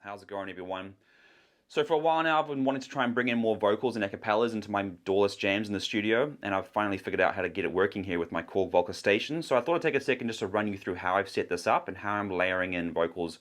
How's it going, everyone? So for a while now, I've been wanting to try and bring in more vocals and acapellas into my doorless jams in the studio, and I've finally figured out how to get it working here with my Korg Volca station. So I thought I'd take a second just to run you through how I've set this up and how I'm layering in vocals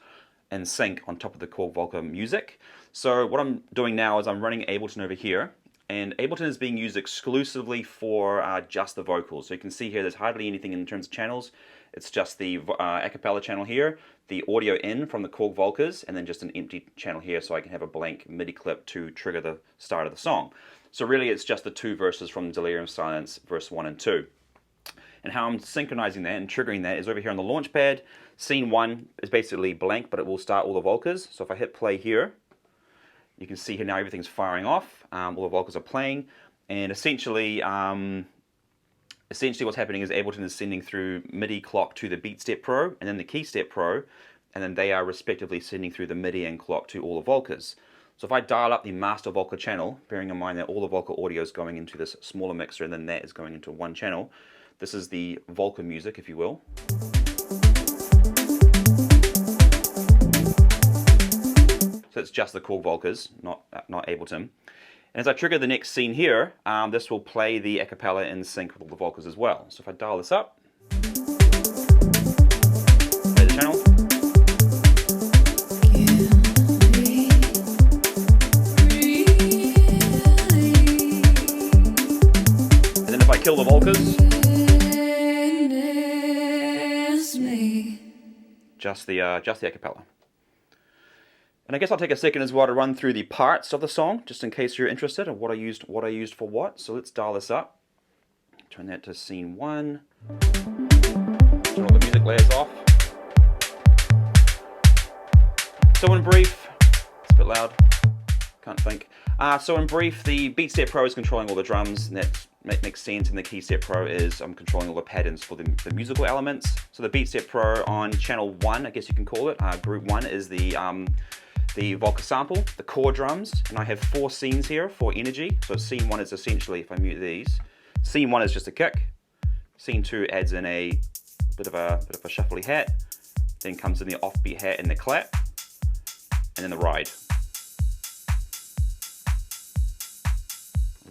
in sync on top of the Korg Volca music. So what I'm doing now is I'm running Ableton over here, and Ableton is being used exclusively for just the vocals. So you can see here there's hardly anything in terms of channels. It's just the acapella channel here, the audio in from the Korg Volcas, and then just an empty channel here so I can have a blank MIDI clip to trigger the start of the song. So really it's just the two verses from Delerium Silence, verse 1 and 2. And how I'm synchronizing that and triggering that is over here on the launchpad. Scene 1 is basically blank, but it will start all the Volcas. So if I hit play here, you can see here now everything's firing off, all the Volcas are playing, and essentially what's happening is Ableton is sending through MIDI clock to the Beat Step Pro and then the Key Step Pro, and then they are respectively sending through the MIDI and clock to all the Volcas. So if I dial up the master Volca channel, bearing in mind that all the Volca audio is going into this smaller mixer and then that is going into one channel, this is the Volca music, if you will. So it's just the Korg Volcas, not Ableton. And as I trigger the next scene here, this will play the acapella in sync with all the Volcas as well. So if I dial this up, play the channel. And then if I kill the Volcas, just the acapella. And I guess I'll take a second as well to run through the parts of the song, just in case you're interested in what I used for what. So let's dial this up. Turn that to scene 1. Turn all the music layers off. So in brief, it's a bit loud, can't think. So in brief, the Beat Step Pro is controlling all the drums, and that makes sense, and the Key Step Pro is I'm controlling all the patterns for the musical elements. So the Beat Step Pro on channel 1, I guess you can call it, group 1 is the Volca sample, the core drums, and I have 4 scenes here, 4 energy. So scene 1 is essentially, if I mute these, scene 1 is just a kick. Scene 2 adds in a bit of a shuffly hat, then comes in the offbeat hat and the clap, and then the ride.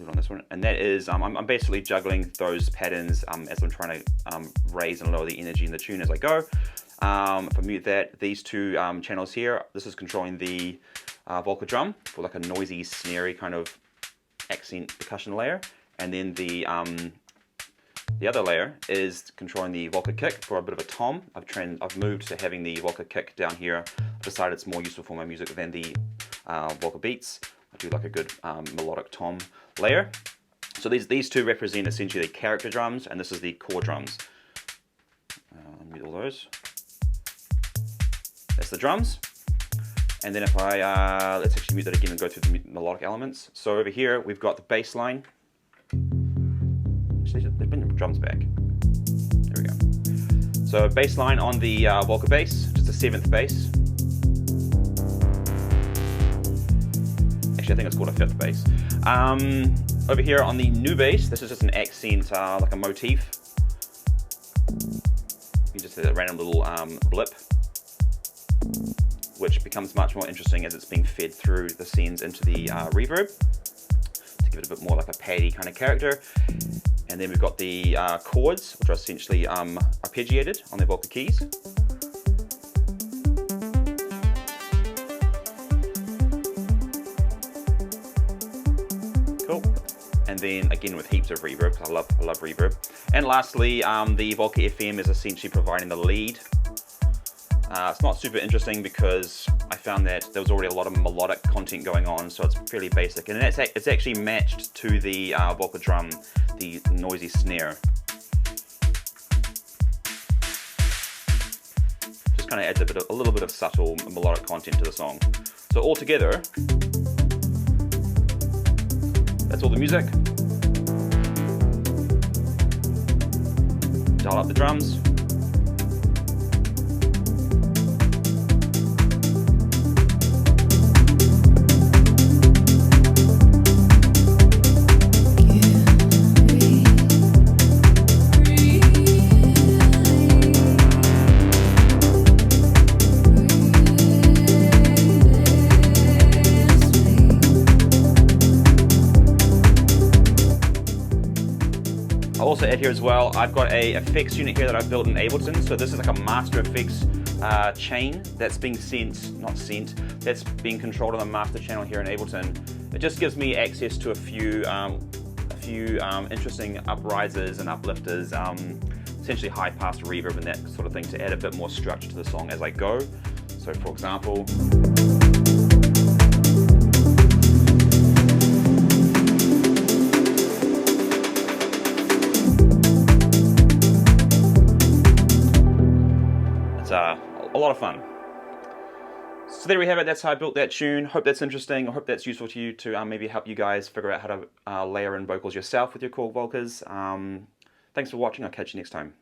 On this one, and that is I'm basically juggling those patterns as I'm trying to raise and lower the energy in the tune as I go. If I mute that, these two channels here, this is controlling the Volca drum for like a noisy, snary kind of accent percussion layer, and then the other layer is controlling the Volca kick for a bit of a tom. I've moved to having the Volca kick down here. I've decided it's more useful for my music than the Volca beats. I do like a good melodic tom layer. So these two represent essentially the character drums, and this is the core drums. Mute all those. That's the drums. And then if I, let's actually mute that again and go through the melodic elements. So over here, we've got the bass line. Actually, they've been the drums back. There we go. So bass line on the Volca bass, just a 7th bass. Actually, I think it's called a 5th bass. Over here on the new bass, this is just an accent, like a motif. You just see a random little blip, which becomes much more interesting as it's being fed through the scenes into the reverb to give it a bit more like a paddy kind of character. And then we've got the chords, which are essentially arpeggiated on the Volca keys. Cool. And then again with heaps of reverb, because I love reverb. And lastly, the Volca FM is essentially providing the lead. It's not super interesting because I found that there was already a lot of melodic content going on, so it's fairly basic. And it's actually matched to the Volca drum, the noisy snare. Just kind of adds a little bit of subtle melodic content to the song. So altogether, that's all the music. Dial up the drums. to add here as well, I've got a effects unit here that I've built in Ableton. So this is like a master effects chain that's being that's being controlled on the master channel here in Ableton. It just gives me access to a few interesting uprisers and uplifters, essentially high pass reverb and that sort of thing, to add a bit more structure to the song as I go. So for example, it's a lot of fun. So there we have it, that's how I built that tune. Hope that's interesting. I hope that's useful to you to maybe help you guys figure out how to layer in vocals yourself with your Korg Volcas. Thanks for watching, I'll catch you next time.